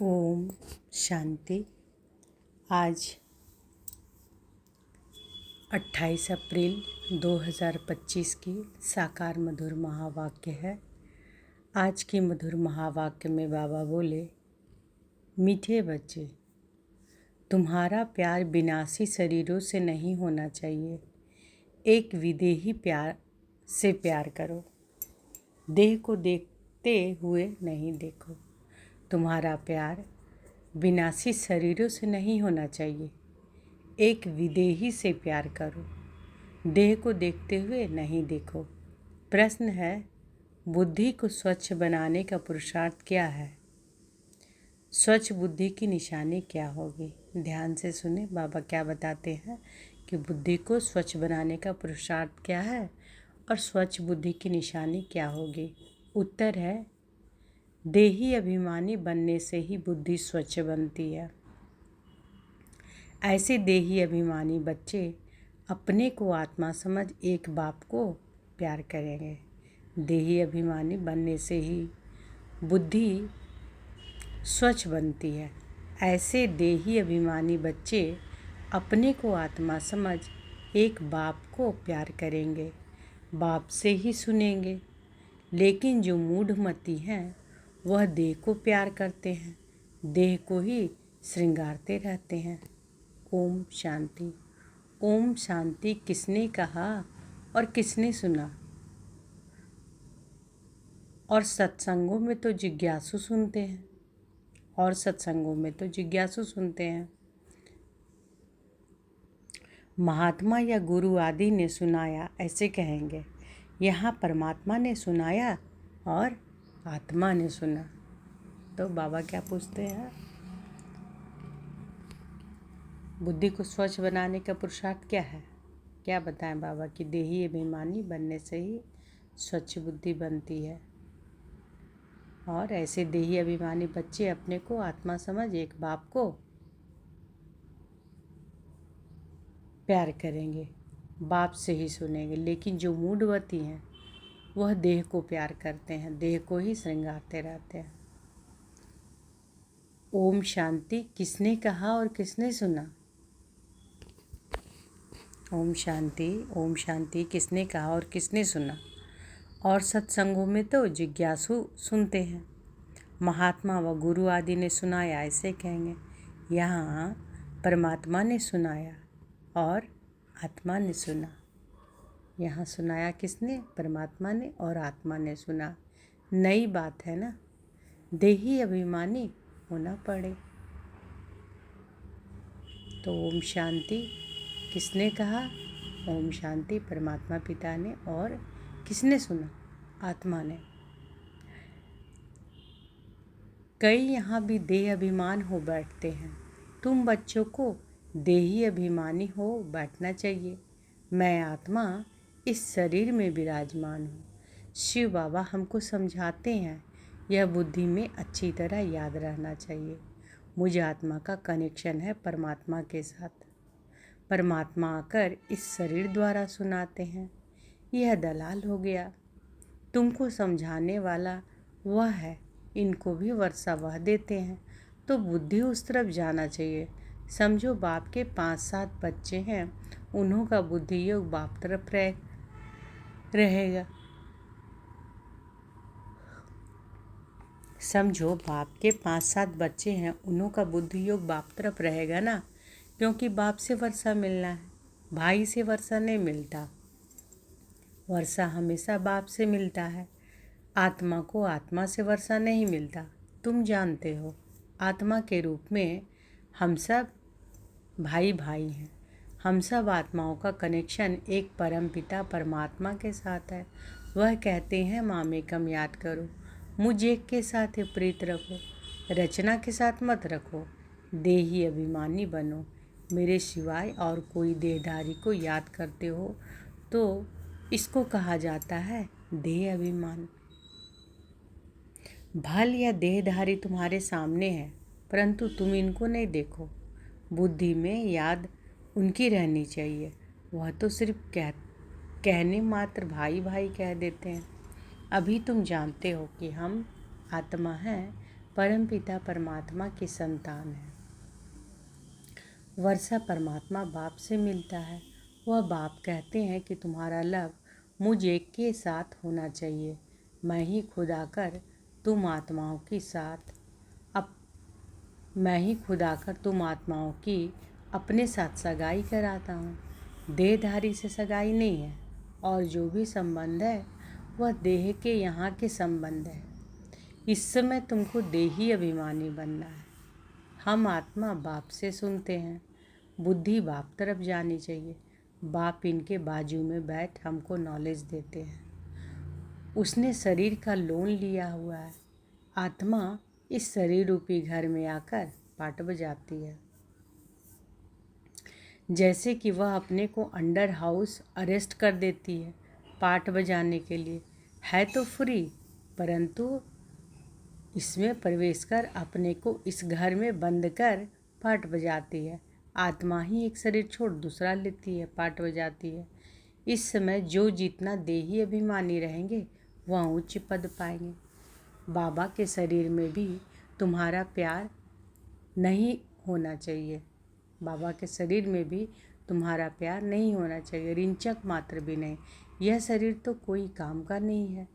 ओम शांति। आज 28 अप्रैल 2025 की साकार मधुर महावाक्य है। आज की मधुर महावाक्य में बाबा बोले, मीठे बच्चे, तुम्हारा प्यार विनाशी शरीरों से नहीं होना चाहिए। एक विदेही प्यार से प्यार करो। देह को देखते हुए नहीं देखो। तुम्हारा प्यार विनाशी शरीरों से नहीं होना चाहिए। एक विदेही से प्यार करो। देह को देखते हुए नहीं देखो। प्रश्न है, बुद्धि को स्वच्छ बनाने का पुरुषार्थ क्या है? स्वच्छ बुद्धि की निशानी क्या होगी? ध्यान से सुने, बाबा क्या बताते हैं कि बुद्धि को स्वच्छ बनाने का पुरुषार्थ क्या है और स्वच्छ बुद्धि की निशानी क्या होगी? उत्तर है, देही अभिमानी बनने से ही बुद्धि स्वच्छ बनती है। ऐसे देही अभिमानी बच्चे अपने को आत्मा समझ एक बाप को प्यार करेंगे। देही अभिमानी बनने से ही बुद्धि स्वच्छ बनती है। ऐसे देही अभिमानी बच्चे अपने को आत्मा समझ एक बाप को प्यार करेंगे, बाप से ही सुनेंगे। लेकिन जो मूढ़मती हैं वह देह को प्यार करते हैं, देह को ही श्रृंगारते रहते हैं। ओम शांति। ओम शांति किसने कहा और किसने सुना? और सत्संगों में तो जिज्ञासु सुनते हैं, महात्मा या गुरु आदि ने सुनाया ऐसे कहेंगे। यहाँ परमात्मा ने सुनाया और आत्मा ने सुना। तो बाबा क्या पूछते हैं, बुद्धि को स्वच्छ बनाने का पुरुषार्थ क्या है? क्या बताएं बाबा कि देही अभिमानी बनने से ही स्वच्छ बुद्धि बनती है। और ऐसे देही अभिमानी बच्चे अपने को आत्मा समझ एक बाप को प्यार करेंगे, बाप से ही सुनेंगे। लेकिन जो मूढ़वती हैं वह देह को प्यार करते हैं, देह को ही श्रृंगारते रहते हैं। ओम शांति किसने कहा और किसने सुना? ओम शांति किसने कहा और किसने सुना? और सत्संगों में तो जिज्ञासु सुनते हैं, महात्मा व गुरु आदि ने सुनाया ऐसे कहेंगे। यहाँ परमात्मा ने सुनाया और आत्मा ने सुना। यहाँ सुनाया किसने? परमात्मा ने और आत्मा ने सुना। नई बात है ना, देही अभिमानी होना पड़े। तो ओम शांति किसने कहा? ओम शांति परमात्मा पिता ने। और किसने सुना? आत्मा ने। कई यहाँ भी देह अभिमान हो बैठते हैं। तुम बच्चों को देही अभिमानी हो बैठना चाहिए। मैं आत्मा इस शरीर में विराजमान हूँ। शिव बाबा हमको समझाते हैं, यह बुद्धि में अच्छी तरह याद रहना चाहिए। मुझ आत्मा का कनेक्शन है परमात्मा के साथ। परमात्मा आकर इस शरीर द्वारा सुनाते हैं। यह दलाल हो गया। तुमको समझाने वाला वह है, इनको भी वर्षा वह देते हैं। तो बुद्धि उस तरफ जाना चाहिए। समझो बाप के 5-7 बच्चे हैं, उन्हों का बुद्धि योग बाप तरफ रहेगा। समझो बाप के 5-7 बच्चे हैं, उन्हों का बुद्धि योग बाप तरफ रहेगा ना, क्योंकि बाप से वर्षा मिलना है, भाई से वर्षा नहीं मिलता। वर्षा हमेशा बाप से मिलता है। आत्मा को आत्मा से वर्षा नहीं मिलता। तुम जानते हो, आत्मा के रूप में हम सब भाई भाई हैं। हम सब आत्माओं का कनेक्शन एक परम पिता परमात्मा के साथ है। वह कहते हैं, मामेकम याद करो, मुझ एक के साथ प्रीत रखो, रचना के साथ मत रखो, देही अभिमानी बनो। मेरे सिवाय और कोई देहधारी को याद करते हो तो इसको कहा जाता है देह अभिमान। भल या देहधारी तुम्हारे सामने है, परंतु तुम इनको नहीं देखो। बुद्धि में याद उनकी रहनी चाहिए। वह तो सिर्फ कहने मात्र भाई भाई कह देते हैं। अभी तुम जानते हो कि हम आत्मा हैं, परमपिता परमात्मा की संतान है। वर्षा परमात्मा बाप से मिलता है। वह बाप कहते हैं कि तुम्हारा लव मुझ एक के साथ होना चाहिए। मैं ही खुद आकर तुम आत्माओं की अपने साथ सगाई कराता हूँ। देहधारी से सगाई नहीं है, और जो भी संबंध है वह देह के यहाँ के संबंध है। इस समय तुमको देही अभिमानी बनना है। हम आत्मा बाप से सुनते हैं। बुद्धि बाप तरफ जानी चाहिए। बाप इनके बाजू में बैठ हमको नॉलेज देते हैं। उसने शरीर का लोन लिया हुआ है। आत्मा इस शरीर रूपी घर में आकर पाट बजाती है। जैसे कि वह अपने को अंडर हाउस अरेस्ट कर देती है पाट बजाने के लिए। है तो फ्री, परंतु इसमें प्रवेश कर अपने को इस घर में बंद कर पाट बजाती है। आत्मा ही एक शरीर छोड़ दूसरा लेती है, पाट बजाती है। इस समय जो जितना देही अभिमानी रहेंगे वह उच्च पद पाएंगे। बाबा के शरीर में भी तुम्हारा प्यार नहीं होना चाहिए। बाबा के शरीर में भी तुम्हारा प्यार नहीं होना चाहिए, रिंचक मात्र भी नहीं। यह शरीर तो कोई काम का नहीं है।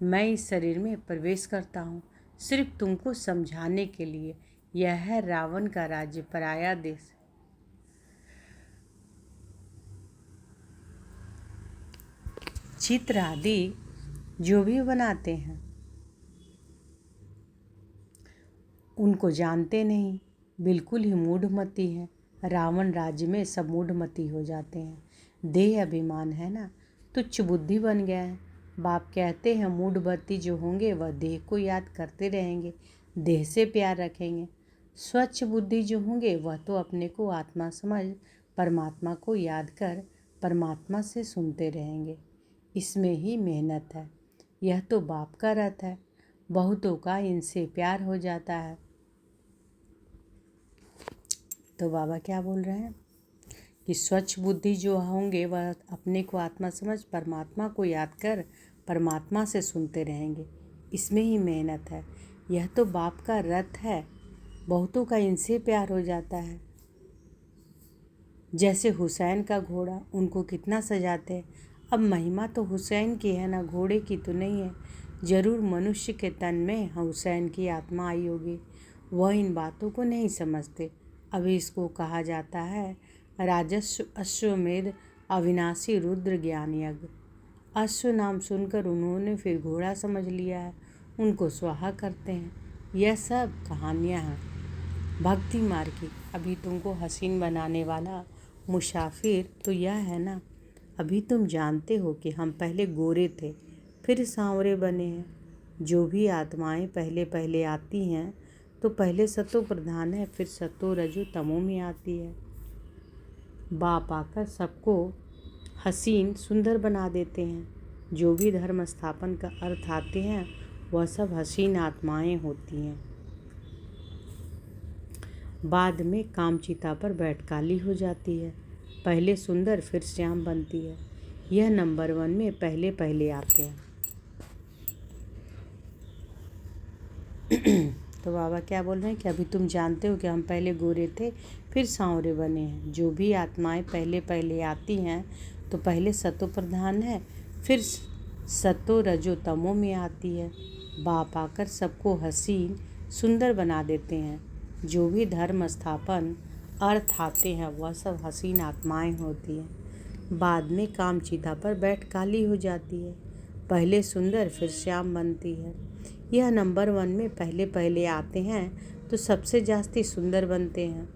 मैं इस शरीर में प्रवेश करता हूँ सिर्फ तुमको समझाने के लिए। यह है रावण का राज्य, पराया देश। चित्र आदि जो भी बनाते हैं उनको जानते नहीं, बिल्कुल ही मूढ़मती है। रावण राज्य में सब मूढ़मती हो जाते हैं। देह अभिमान है ना, तुच्छ बुद्धि बन गया है। बाप कहते हैं मूढ़मती जो होंगे वह देह को याद करते रहेंगे, देह से प्यार रखेंगे। स्वच्छ बुद्धि जो होंगे वह तो अपने को आत्मा समझ परमात्मा को याद कर परमात्मा से सुनते रहेंगे। इसमें ही मेहनत है। यह तो बाप का रथ है। बहुतों का इनसे प्यार हो जाता है। तो बाबा क्या बोल रहे हैं कि स्वच्छ बुद्धि जो होंगे वह अपने को आत्मा समझ परमात्मा को याद कर परमात्मा से सुनते रहेंगे। इसमें ही मेहनत है। यह तो बाप का रथ है। बहुतों का इनसे प्यार हो जाता है। जैसे हुसैन का घोड़ा, उनको कितना सजाते हैं। अब महिमा तो हुसैन की है ना, घोड़े की तो नहीं है। जरूर मनुष्य के तन में हुसैन की आत्मा आई होगी। वह इन बातों को नहीं समझते। अभी इसको कहा जाता है राजस्व अश्वमेध अविनाशी रुद्र ज्ञान यज्ञ। अश्व नाम सुनकर उन्होंने फिर घोड़ा समझ लिया है, उनको स्वाहा करते हैं। यह सब कहानियाँ हैं भक्ति मार्ग की। अभी तुमको हसीन बनाने वाला मुसाफिर तो यह है ना। अभी तुम जानते हो कि हम पहले गोरे थे फिर सांवरे बने हैं। जो भी आत्माएं पहले पहले आती हैं तो पहले सतो प्रधान है, फिर सतो रजो तमो में आती है। बाप आकर सबको हसीन सुंदर बना देते हैं। जो भी धर्म स्थापन का अर्थ आते हैं वह सब हसीन आत्माएं होती हैं। बाद में कामचिता पर बैठ काली हो जाती है। पहले सुंदर फिर श्याम बनती है। यह नंबर 1 में पहले पहले आते हैं। तो बाबा क्या बोल रहे हैं कि अभी तुम जानते हो कि हम पहले गोरे थे फिर सांवरे बने हैं। जो भी आत्माएं पहले पहले आती हैं तो पहले सतो प्रधान है, फिर सतो रजो तमो में आती है। बाप आकर सबको हसीन सुंदर बना देते हैं। जो भी धर्म स्थापन अर्थ आते हैं वह सब हसीन आत्माएं होती हैं। बाद में कामचिता पर बैठ काली हो जाती है। पहले सुंदर फिर श्याम बनती है। यह नंबर 1 में पहले पहले आते हैं तो सबसे जास्ती सुंदर बनते हैं।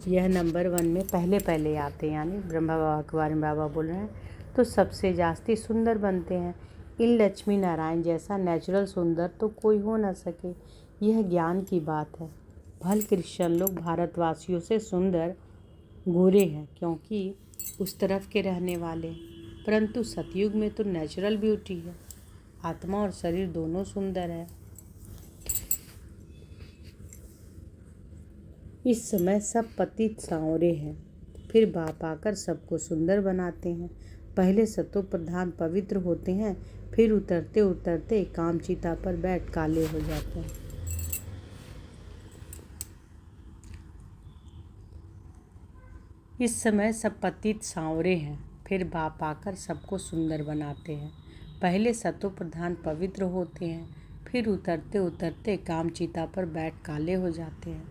यह नंबर 1 में पहले पहले आते हैं, यानी ब्रह्मा बाबा के बारे में बाबा बोल रहे हैं, तो सबसे जास्ती सुंदर बनते हैं। इन लक्ष्मी नारायण जैसा नेचुरल सुंदर तो कोई हो ना सके। यह ज्ञान की बात है। भल क्रिश्चियन लोग भारतवासियों से सुंदर गोरे हैं क्योंकि उस तरफ के रहने वाले हैं, परंतु सतयुग में तो नेचुरल ब्यूटी है। आत्मा और शरीर दोनों सुंदर है। इस समय सब पतित सांवरे हैं, फिर बाप आकर सबको सुंदर बनाते हैं। पहले सतो प्रधान पवित्र होते हैं, फिर उतरते उतरते कामचिता पर बैठ काले हो जाते हैं। इस समय सब पतित सांवरे हैं। फिर बाप आकर सबको सुंदर बनाते हैं। पहले सतो प्रधान पवित्र होते हैं, फिर उतरते उतरते कामचिता पर बैठ काले हो जाते हैं।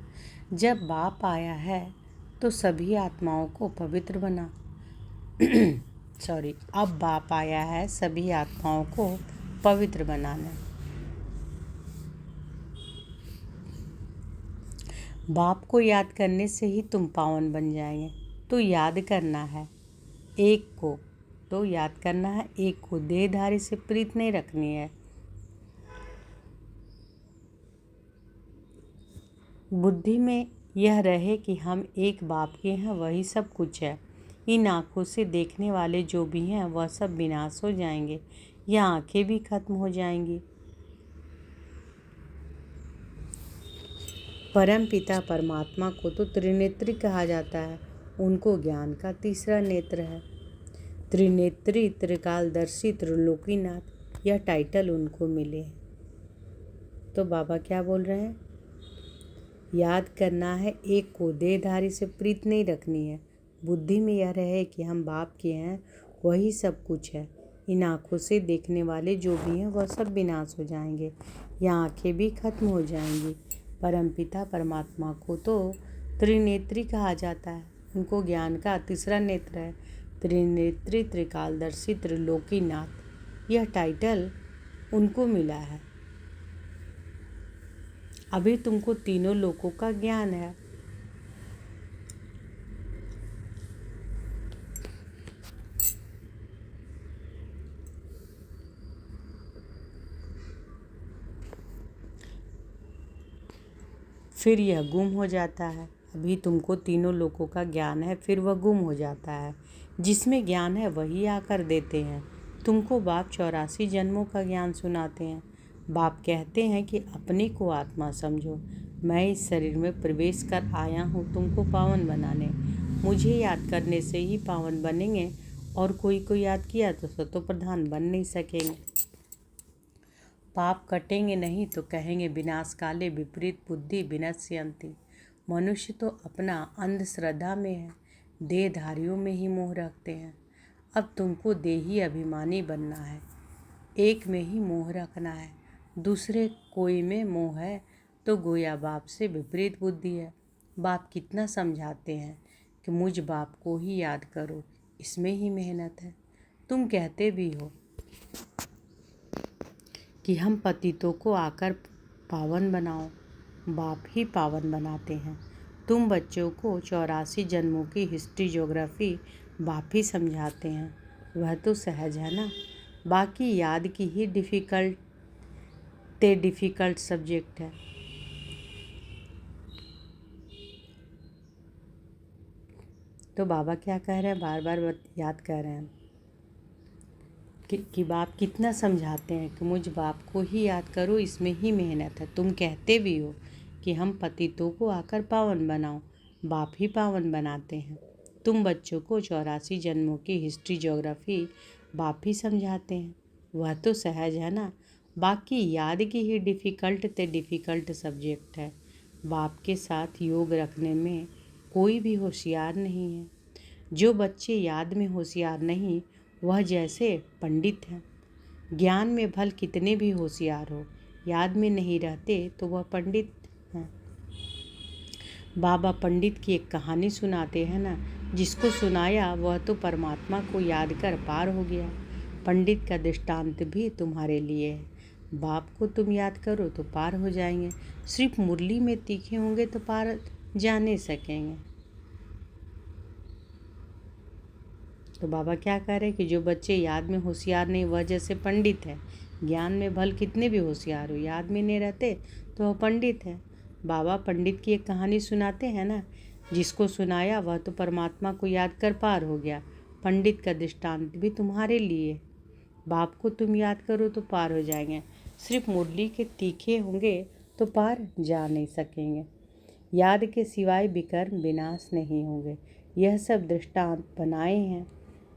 जब बाप आया है तो सभी आत्माओं को पवित्र बना अब बाप आया है सभी आत्माओं को पवित्र बनाना। बाप को याद करने से ही तुम पावन बन जाएंगे। तो याद करना है एक को, देहधारी से प्रीत नहीं रखनी है। बुद्धि में यह रहे कि हम एक बाप के हैं, वही सब कुछ है। इन आँखों से देखने वाले जो भी हैं वह सब विनाश हो जाएंगे, यह आँखें भी खत्म हो जाएंगी। परम पिता परमात्मा को तो त्रिनेत्री कहा जाता है। उनको ज्ञान का तीसरा नेत्र है। त्रिनेत्री, त्रिकालदर्शी, त्रिलोकीनाथ, यह टाइटल उनको मिले। तो बाबा क्या बोल रहे हैं? याद करना है एक को, देहधारी से प्रीत नहीं रखनी है। बुद्धि में यह रहे कि हम बाप के हैं, वही सब कुछ है। इन आँखों से देखने वाले जो भी हैं वह सब विनाश हो जाएंगे, यह आँखें भी खत्म हो जाएंगी। परमपिता परमात्मा को तो त्रिनेत्री कहा जाता है। उनको ज्ञान का तीसरा नेत्र है। त्रिनेत्री, त्रिकालदर्शी, त्रिलोकीनाथ, यह टाइटल उनको मिला है। अभी तुमको तीनों लोकों का ज्ञान है। फिर यह गुम हो जाता है। अभी तुमको तीनों लोकों का ज्ञान है, फिर वह गुम हो जाता है। जिसमें ज्ञान है वही आकर देते हैं। तुमको बाप 84 जन्मों का ज्ञान सुनाते हैं। बाप कहते हैं कि अपने को आत्मा समझो। मैं इस शरीर में प्रवेश कर आया हूँ तुमको पावन बनाने। मुझे याद करने से ही पावन बनेंगे, और कोई को याद किया तो सतो प्रधान बन नहीं सकेंगे। पाप कटेंगे नहीं तो कहेंगे विनाश काले विपरीत बुद्धि विनश्यन्ति। मनुष्य तो अपना अंधश्रद्धा में है, देहधारियों में ही मोह रखते हैं। अब तुमको देही अभिमानी बनना है। एक में ही मोह रखना है। दूसरे कोई में मोह है तो गोया बाप से विपरीत बुद्धि है। बाप कितना समझाते हैं कि मुझ बाप को ही याद करो, इसमें ही मेहनत है। तुम कहते भी हो कि हम पतितों को आकर पावन बनाओ। बाप ही पावन बनाते हैं। तुम बच्चों को 84 जन्मों की हिस्ट्री ज्योग्राफी बाप ही समझाते हैं। वह तो सहज है ना। बाकी याद की ही डिफ़िकल्ट सब्जेक्ट है। तो बाबा क्या कह रहे हैं? बार बार याद कर रहे हैं कि बाप कितना समझाते हैं कि मुझ बाप को ही याद करो, इसमें ही मेहनत है। तुम कहते भी हो कि हम पतितों को आकर पावन बनाओ। बाप ही पावन बनाते हैं। तुम बच्चों को 84 जन्मों की हिस्ट्री ज्योग्राफी बाप ही समझाते हैं। वह तो सहज है ना। बाकी याद की ही डिफ़िकल्ट सब्जेक्ट है। बाप के साथ योग रखने में कोई भी होशियार नहीं है। जो बच्चे याद में होशियार नहीं, वह जैसे पंडित हैं। ज्ञान में भल कितने भी होशियार हो, याद में नहीं रहते तो वह पंडित हैं। बाबा पंडित की एक कहानी सुनाते हैं ना, जिसको सुनाया वह तो परमात्मा को याद कर पार हो गया। पंडित का दृष्टांत भी तुम्हारे लिए है। बाप को तुम याद करो तो पार हो जाएंगे। सिर्फ मुरली में तीखे होंगे तो पार जा नहीं सकेंगे। तो बाबा क्या कह रहे हैं कि जो बच्चे याद में होशियार नहीं, वह जैसे पंडित है। ज्ञान में भल कितने भी होशियार हो, याद में नहीं रहते तो वह पंडित है। बाबा पंडित की एक कहानी सुनाते हैं ना, जिसको सुनाया वह तो परमात्मा को याद कर पार हो गया। पंडित का दृष्टांत भी तुम्हारे लिए। बाप को तुम याद करो तो पार हो जाएंगे। सिर्फ मुरली के तीखे होंगे तो पार जा नहीं सकेंगे। याद के सिवाय विकर्म विनाश नहीं होंगे। यह सब दृष्टांत बनाए हैं।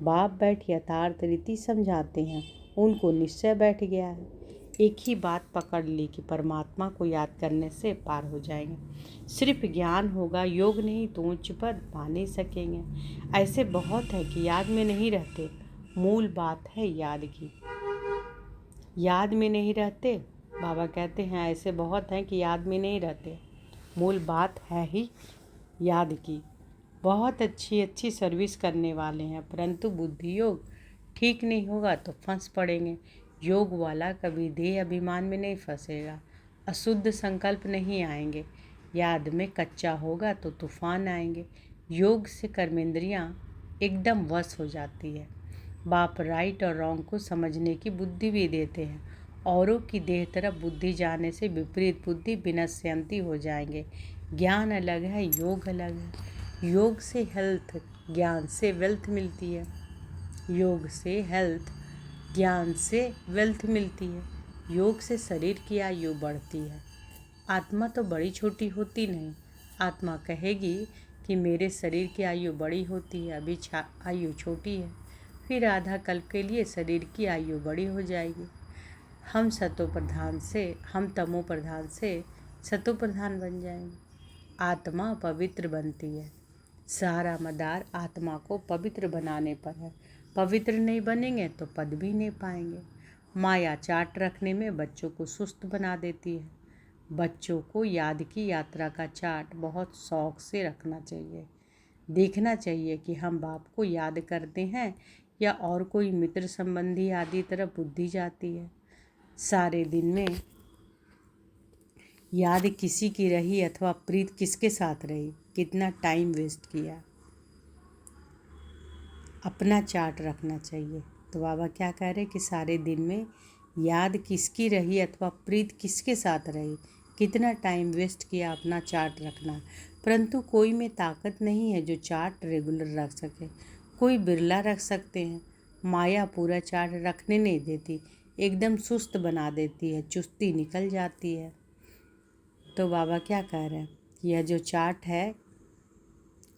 बाप बैठ यथार्थ रीति समझाते हैं। उनको निश्चय बैठ गया है। एक ही बात पकड़ ली कि परमात्मा को याद करने से पार हो जाएंगे। सिर्फ ज्ञान होगा, योग नहीं तो उच्च पद पा नहीं सकेंगे। ऐसे बहुत है कि याद में नहीं रहते, मूल बात है याद की। याद में नहीं रहते, बाबा कहते हैं ऐसे बहुत हैं कि याद में नहीं रहते, मूल बात है ही याद की। बहुत अच्छी अच्छी सर्विस करने वाले हैं, परंतु बुद्धि योग ठीक नहीं होगा तो फंस पड़ेंगे। योग वाला कभी देह अभिमान में नहीं फंसेगा, अशुद्ध संकल्प नहीं आएंगे। याद में कच्चा होगा तो तूफान आएंगे। योग से कर्मेंद्रियां एकदम वश हो जाती है। बाप राइट और रॉन्ग को समझने की बुद्धि भी देते हैं। औरों की देह तरफ बुद्धि जाने से विपरीत बुद्धि विनश्यंती हो जाएंगे। ज्ञान अलग है, योग अलग है। योग से हेल्थ, ज्ञान से वेल्थ मिलती है। योग से हेल्थ, ज्ञान से वेल्थ मिलती है। योग से शरीर की आयु बढ़ती है। आत्मा तो बड़ी छोटी होती नहीं। आत्मा कहेगी कि मेरे शरीर की आयु बड़ी होती है, अभी आयु छोटी है। फिर आधा कल्प के लिए शरीर की आयु बड़ी हो जाएगी। हम तमो प्रधान से सतो प्रधान बन जाएंगे। आत्मा पवित्र बनती है। सारा मदार आत्मा को पवित्र बनाने पर है। पवित्र नहीं बनेंगे तो पद भी नहीं पाएंगे। माया चाट रखने में बच्चों को सुस्त बना देती है। बच्चों को याद की यात्रा का चार्ट बहुत शौक से रखना चाहिए। देखना चाहिए कि हम बाप को याद करते हैं या और कोई मित्र संबंधी आदि तरफ बुद्धि जाती है। सारे दिन में याद किसी की रही अथवा प्रीत किसके साथ रही, कितना टाइम वेस्ट किया, अपना चार्ट रखना चाहिए। तो बाबा क्या कह रहे कि सारे दिन में याद किसकी रही अथवा प्रीत किसके साथ रही, कितना टाइम वेस्ट किया, अपना चार्ट रखना। परंतु कोई में ताकत नहीं है जो चार्ट रेगुलर रख सके। कोई बिरला रख सकते हैं। माया पूरा चार्ट रखने नहीं देती, एकदम सुस्त बना देती है, चुस्ती निकल जाती है। तो बाबा क्या कह रहे हैं, यह जो चार्ट है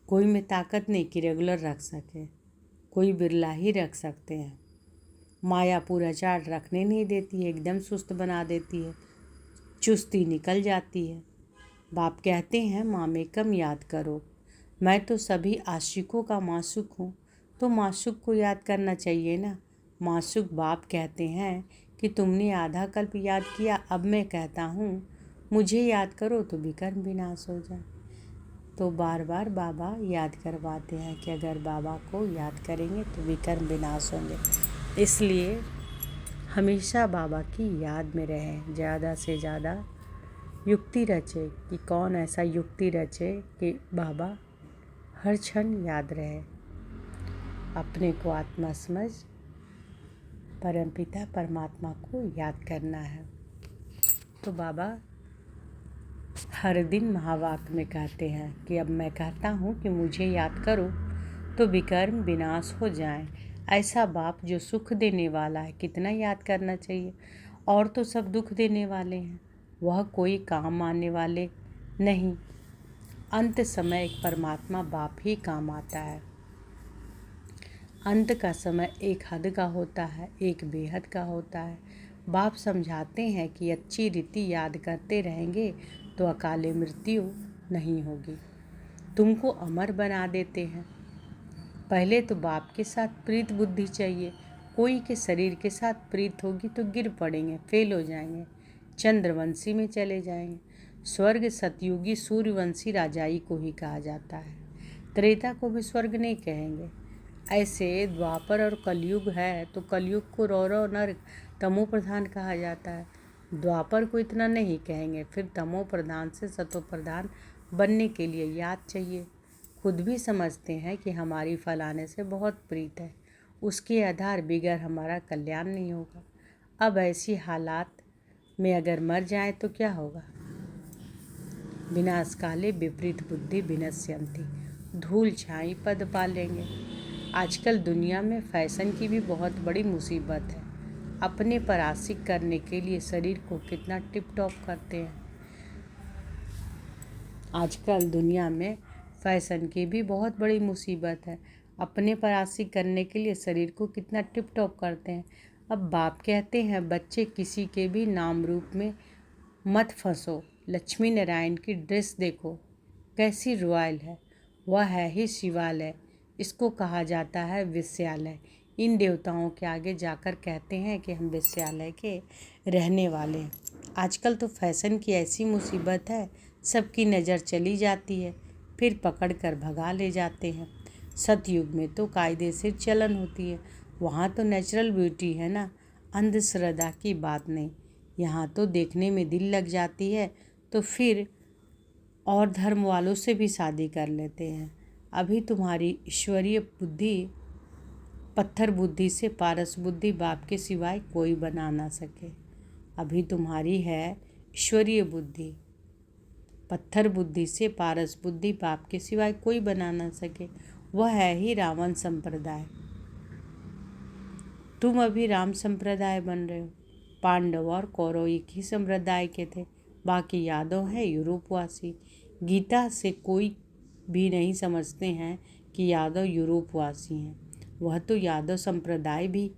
कोई में ताकत नहीं कि रेगुलर रख सके, कोई बिरला ही रख सकते हैं। माया पूरा चार्ट रखने नहीं देती है, एकदम सुस्त बना देती है, चुस्ती निकल जाती है। बाप कहते हैं मामेकम याद करो। मैं तो सभी आशिकों का माशूक हूँ, तो माशूक को याद करना चाहिए ना। माशूक बाप कहते हैं कि तुमने आधा कल्प याद किया, अब मैं कहता हूँ मुझे याद करो तो विकर्म विनाश हो जाए। तो बार बार बाबा याद करवाते हैं कि अगर बाबा को याद करेंगे तो विकर्म विनाश होंगे। इसलिए हमेशा बाबा की याद में रहें। ज़्यादा से ज़्यादा युक्ति रचे कि कौन ऐसा युक्ति रचे कि बाबा हर क्षण याद रहे। अपने को आत्मा समझ परमपिता परमात्मा को याद करना है। तो बाबा हर दिन महावाक्य में कहते हैं कि अब मैं कहता हूँ कि मुझे याद करो तो विकर्म विनाश हो जाए। ऐसा बाप जो सुख देने वाला है, कितना याद करना चाहिए। और तो सब दुख देने वाले हैं, वह कोई काम आने वाले नहीं। अंत समय एक परमात्मा बाप ही काम आता है। अंत का समय एक हद का होता है, एक बेहद का होता है। बाप समझाते हैं कि अच्छी रीति याद करते रहेंगे तो अकाले मृत्यु नहीं होगी। तुमको अमर बना देते हैं। पहले तो बाप के साथ प्रीत बुद्धि चाहिए। कोई के शरीर के साथ प्रीत होगी तो गिर पड़ेंगे, फेल हो जाएंगे, चंद्रवंशी में चले जाएंगे। स्वर्ग सतयुगी सूर्यवंशी राजाई को ही कहा जाता है, त्रेता को भी स्वर्ग नहीं कहेंगे। ऐसे द्वापर और कलयुग है तो कलयुग को रौरव नरक तमो प्रधान कहा जाता है। द्वापर को इतना नहीं कहेंगे, फिर तमो प्रधान से सतो प्रधान बनने के लिए याद चाहिए। खुद भी समझते हैं कि हमारी फलाने से बहुत प्रीत है, उसके आधार बिगर हमारा कल्याण नहीं होगा। अब ऐसी हालात में अगर मर जाए तो क्या होगा। विनाश काले विपरीत बुद्धि विनश्यंती, धूल छाई पद पा लेंगे। आजकल दुनिया में फैशन की भी बहुत बड़ी मुसीबत है। अपने पर आशिक करने के लिए शरीर को कितना टिप टॉप करते हैं। आजकल दुनिया में फैशन की भी बहुत बड़ी मुसीबत है। अपने पर आशिक करने के लिए शरीर को कितना टिप टॉप करते हैं। अब बाप कहते हैं, बच्चे किसी के भी नाम रूप में मत फंसो। लक्ष्मी नारायण की ड्रेस देखो कैसी रॉयल है, वह है ही शिवालय, इसको कहा जाता है विश्यालय। इन देवताओं के आगे जाकर कहते हैं कि हम विश्यालय के रहने वाले हैं। आजकल तो फैशन की ऐसी मुसीबत है, सबकी नज़र चली जाती है, फिर पकड़ कर भगा ले जाते हैं। सतयुग में तो कायदे से चलन होती है, वहाँ तो नेचुरल ब्यूटी है ना, अंधश्रद्धा की बात नहीं। यहाँ तो देखने में दिल लग जाती है तो फिर और धर्म वालों से भी शादी कर लेते हैं। अभी तुम्हारी ईश्वरीय बुद्धि पत्थर बुद्धि से पारस बुद्धि बाप के सिवाय कोई बना ना सके। अभी तुम्हारी है ईश्वरीय बुद्धि, पत्थर बुद्धि से पारस बुद्धि बाप के सिवाय कोई बना ना सके। वह है ही रावण संप्रदाय। तुम अभी राम संप्रदाय बन रहे हो। पांडव और कौरव एक ही संप्रदाय के थे, बाकी यादव है यूरोपवासी। गीता से कोई भी नहीं समझते हैं कि यादव यूरोपवासी हैं। वह तो यादव संप्रदाय भी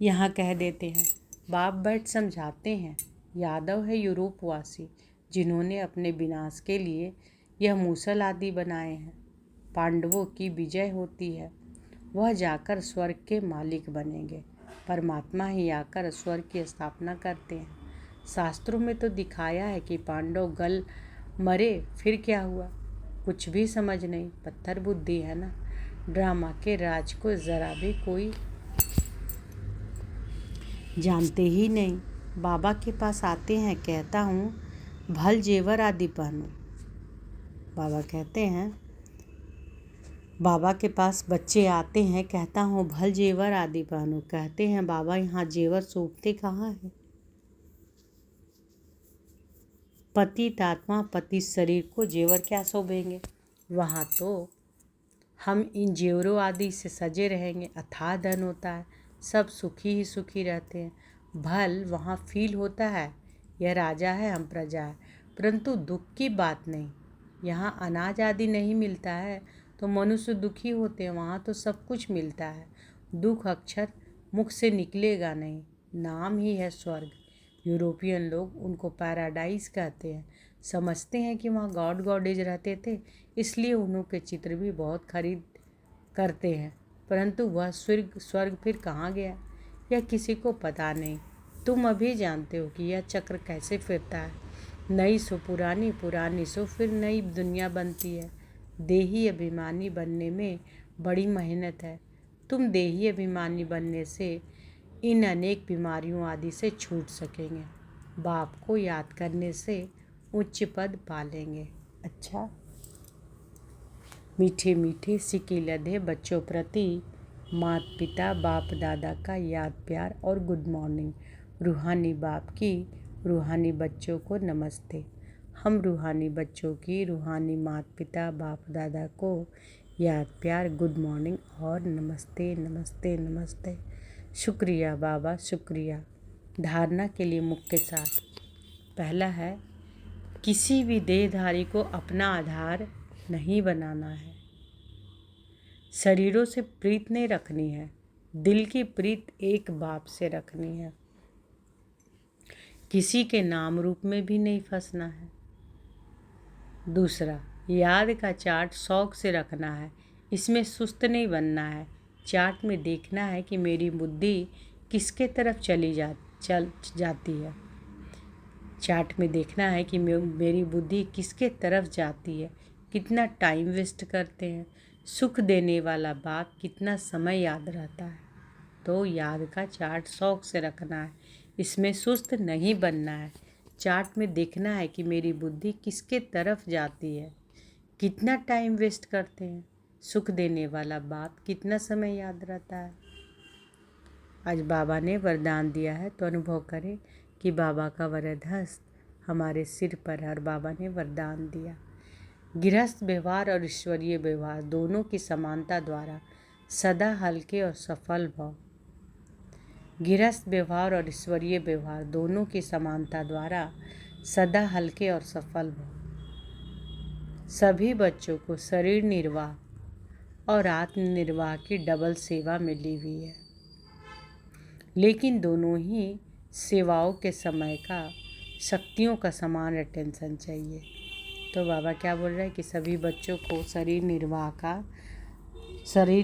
यहाँ कह देते हैं। बाप बैठ समझाते हैं, यादव है यूरोपवासी जिन्होंने अपने विनाश के लिए यह मूसल आदि बनाए हैं। पांडवों की विजय होती है, वह जाकर स्वर्ग के मालिक बनेंगे। परमात्मा ही आकर स्वर्ग की स्थापना करते हैं। शास्त्रों में तो दिखाया है कि पांडव गल मरे, फिर क्या हुआ? कुछ भी समझ नहीं, पत्थर बुद्धि है ना। ड्रामा के राज को ज़रा भी कोई जानते ही नहीं। बाबा के पास आते हैं, कहता हूँ भल जेवर आदि पहनो। बाबा कहते हैं, बाबा के पास बच्चे आते हैं, कहता हूँ भल जेवर आदि पहनो। कहते हैं, बाबा यहाँ जेवर शोभते कहाँ है? पतित आत्मा पति शरीर को जेवर क्या शोभेंगे? वहाँ तो हम इन जेवरों आदि से सजे रहेंगे, अथाह धन होता है, सब सुखी ही सुखी रहते हैं। भल वहाँ फील होता है, यह राजा है हम प्रजा है, परंतु दुख की बात नहीं। यहाँ अनाज आदि नहीं मिलता है तो मनुष्य दुखी होते हैं, वहाँ तो सब कुछ मिलता है। दुख अक्षर मुख से निकलेगा नहीं, नाम ही है स्वर्ग। यूरोपियन लोग उनको पैराडाइज कहते हैं, समझते हैं कि वहाँ गॉड गॉडेज रहते थे, इसलिए उन्हों के चित्र भी बहुत खरीद करते हैं, परंतु वह स्वर्ग फिर कहाँ गया यह किसी को पता नहीं। तुम अभी जानते हो कि यह चक्र कैसे फिरता है। नई सो पुरानी, पुरानी सो फिर नई दुनिया बनती है। देही अभिमानी बनने में बड़ी मेहनत है। तुम देही अभिमानी बनने से इन अनेक बीमारियों आदि से छूट सकेंगे। बाप को याद करने से उच्च पद पालेंगे। अच्छा, मीठे मीठे सिक्के लदे बच्चों प्रति माता पिता बाप दादा का याद प्यार और गुड मॉर्निंग। रूहानी बाप की रूहानी बच्चों को नमस्ते। हम रूहानी बच्चों की रूहानी माता पिता बाप दादा को याद प्यार गुड मॉर्निंग और नमस्ते नमस्ते नमस्ते। शुक्रिया बाबा, शुक्रिया। धारणा के लिए मुख्य साथ पहला है, किसी भी देहधारी को अपना आधार नहीं बनाना है। शरीरों से प्रीत नहीं रखनी है, दिल की प्रीत एक बाप से रखनी है। किसी के नाम रूप में भी नहीं फंसना है। दूसरा, याद का चार्ट शौक से रखना है, इसमें सुस्त नहीं बनना है। चार्ट में देखना है कि मेरी बुद्धि किसके तरफ चल जाती है। चार्ट में देखना है कि मेरी बुद्धि किसके तरफ जाती है, कितना टाइम वेस्ट करते हैं। सुख देने वाला बाप कितना समय याद रहता है। तो याद का चार्ट शौक से रखना है, इसमें सुस्त नहीं बनना है। चार्ट में देखना है कि मेरी बुद्धि किसके तरफ जाती है, कितना टाइम वेस्ट करते हैं। सुख देने वाला बाप कितना समय याद रहता है। आज बाबा ने वरदान दिया है तो अनुभव करें कि बाबा का वरद हस्त हमारे सिर पर है और बाबा ने वरदान दिया। गृहस्थ व्यवहार और ईश्वरीय व्यवहार दोनों की समानता द्वारा सदा हल्के और सफल भव। गृहस्थ व्यवहार और ईश्वरीय व्यवहार दोनों की समानता द्वारा सदा हल्के और सफल भव। सभी बच्चों को शरीर निर्वाह और आत्म निर्वाह की डबल सेवा मिली हुई है। लेकिन दोनों ही सेवाओं के समय का शक्तियों का समान अटेंशन चाहिए। तो बाबा क्या बोल रहे हैं कि सभी बच्चों को शरीर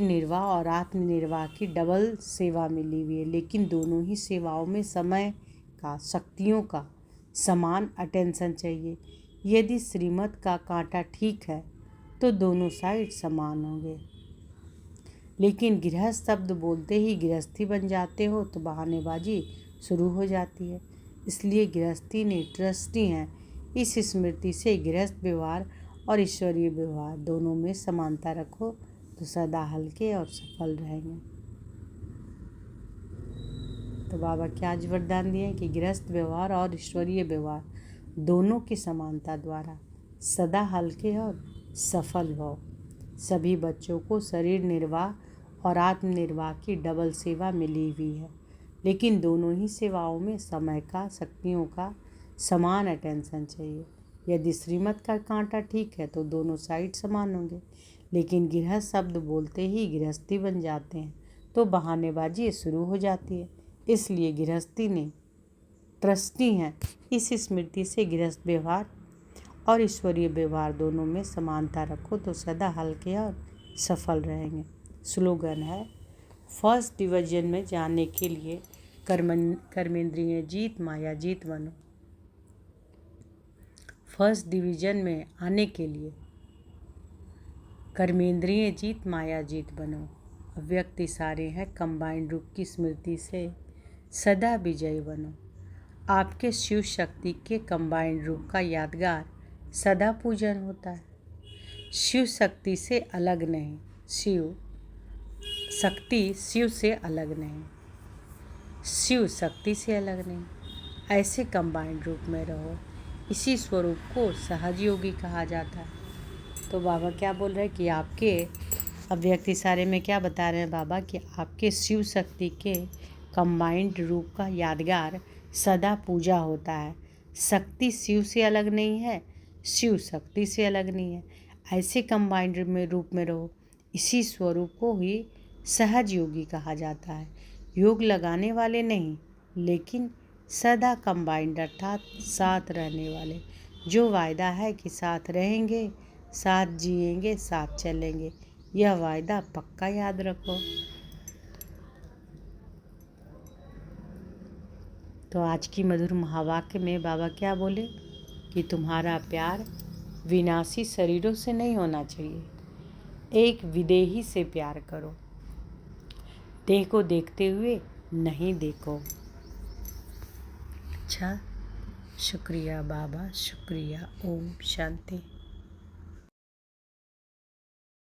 निर्वाह और आत्मनिर्वाह की डबल सेवा मिली हुई है, लेकिन दोनों ही सेवाओं में समय का शक्तियों का समान अटेंशन चाहिए। यदि श्रीमत का कांटा ठीक है तो दोनों साइड समान होंगे, लेकिन गृहस्थ शब्द बोलते ही गृहस्थी बन जाते हो तो बहानेबाजी शुरू हो जाती है। इसलिए गृहस्थी ने ट्रस्टी हैं। इस स्मृति से गृहस्थ व्यवहार और ईश्वरीय व्यवहार दोनों में समानता रखो तो सदा हल्के और सफल रहेंगे। तो बाबा क्या आज वरदान दिए कि गृहस्थ व्यवहार और ईश्वरीय व्यवहार दोनों की समानता द्वारा सदा हल्के और सफल भव। सभी बच्चों को शरीर निर्वाह और आत्मनिर्वाह की डबल सेवा मिली हुई है, लेकिन दोनों ही सेवाओं में समय का शक्तियों का समान अटेंशन चाहिए। यदि श्रीमत का कांटा ठीक है तो दोनों साइड समान होंगे, लेकिन गृहस्थ शब्द बोलते ही गृहस्थी बन जाते हैं तो बहानेबाजी शुरू हो जाती है। इसलिए गृहस्थी ने ट्रस्टी हैं। इस स्मृति से गृहस्थ व्यवहार और ईश्वरीय व्यवहार दोनों में समानता रखो तो सदा हल्के और सफल रहेंगे। स्लोगन है, फर्स्ट डिवीजन में जाने के लिए कर्मेंद्रिय जीत माया जीत बनो। फर्स्ट डिवीजन में आने के लिए कर्मेंद्रिय जीत माया जीत बनो। अव्यक्त इशारे हैं, कंबाइंड रूप की स्मृति से सदा विजयी बनो। आपके शिव शक्ति के कंबाइंड रूप का यादगार सदा पूजन होता है। शिव शक्ति से अलग नहीं, शिव शक्ति शिव से अलग नहीं, शिव शक्ति से अलग नहीं। ऐसे कंबाइंड रूप में रहो। इसी स्वरूप को सहज योगी कहा जाता है। तो बाबा क्या बोल रहे हैं कि आपके अव्यक्त इशारे में क्या बता रहे हैं बाबा कि आपके शिव शक्ति के कंबाइंड रूप का यादगार सदा पूजा होता है। शक्ति शिव से अलग नहीं है, शिव शक्ति से अलग नहीं है। ऐसे कंबाइंड में रूप में रहो। इसी स्वरूप को ही सहज योगी कहा जाता है। योग लगाने वाले नहीं, लेकिन सदा कंबाइंड अर्थात साथ रहने वाले। जो वायदा है कि साथ रहेंगे, साथ जिएंगे, साथ चलेंगे, यह वायदा पक्का याद रखो। तो आज की मधुर महावाक्य में बाबा क्या बोले कि तुम्हारा प्यार विनाशी शरीरों से नहीं होना चाहिए, एक विदेही से प्यार करो। देह को देखते हुए नहीं देखो। अच्छा, शुक्रिया बाबा, शुक्रिया। ओम शांति।